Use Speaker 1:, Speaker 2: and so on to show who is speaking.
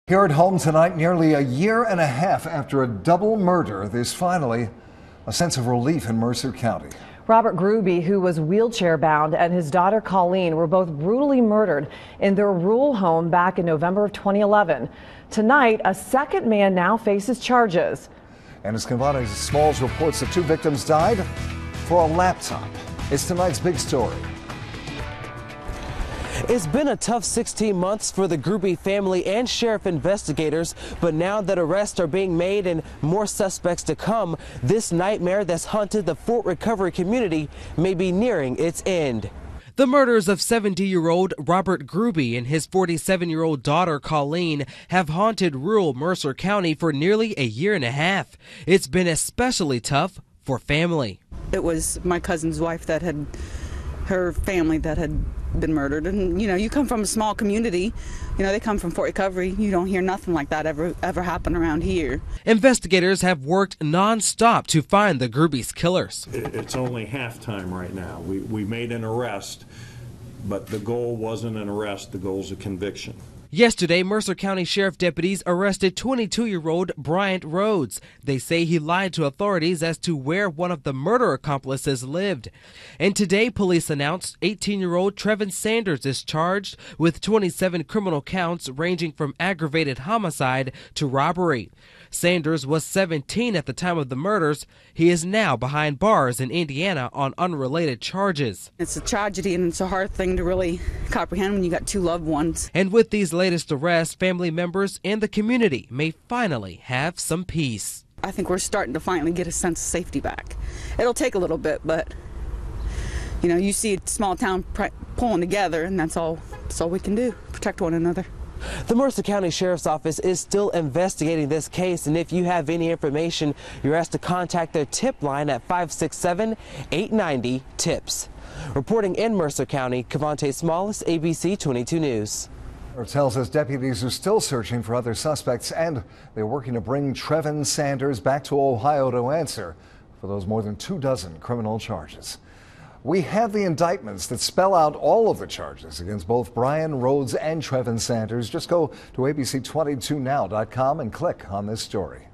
Speaker 1: Here at home tonight, nearly a year and a half after a double murder, there's finally a sense of relief in Mercer County.
Speaker 2: Robert Grube, who was wheelchair bound, and his daughter Colleen were both brutally murdered in their rural home back in November of 2011. Tonight, a second man now faces charges.
Speaker 1: And as Convante Smalls reports, the two victims died for a laptop. It's tonight's big story.
Speaker 3: It's been a tough 16 months for the Grube family and sheriff investigators, but now that arrests are being made and more suspects to come, this nightmare that's haunted the Fort Recovery community may be nearing its end. The murders of 70-year-old Robert Grube and his 47-year-old daughter Colleen have haunted rural Mercer County for nearly a year and a half. It's been especially tough for family.
Speaker 4: It was my cousin's wife that had her family that had been murdered, and you come from a small community, they come from Fort Recovery. You don't hear nothing like that ever happen around here. Investigators have worked non-stop to find the Grube's killers.
Speaker 5: It's only halftime right now. We made an arrest, but the goal wasn't an arrest, the goal's a conviction.
Speaker 3: Yesterday, Mercer County Sheriff deputies arrested 22-year-old Bryant Rhoades. They say he lied to authorities as to where one of the murder accomplices lived. And today, police announced 18-year-old Trevin Sanders is charged with 27 criminal counts ranging from aggravated homicide to robbery. Sanders was 17 at the time of the murders. He is now behind bars in Indiana on unrelated charges.
Speaker 4: It's a tragedy, and it's a hard thing to really comprehend when you got two loved ones.
Speaker 3: And with these latest arrests, family members and the community may finally have some peace.
Speaker 4: I think we're starting to finally get a sense of safety back. It'll take a little bit, but you see a small town pulling together, and that's all we can do, protect one another.
Speaker 3: The Mercer County Sheriff's Office is still investigating this case, and if you have any information, you're asked to contact their tip line at 567-890-TIPS. Reporting in Mercer County, Convante Smalls, ABC 22 News.
Speaker 1: It tells us deputies are still searching for other suspects, and they're working to bring Trevin Sanders back to Ohio to answer for those more than 24 criminal charges. We have the indictments that spell out all of the charges against both Bryant Rhoades and Trevin Sanders. Just go to abc22now.com and click on this story.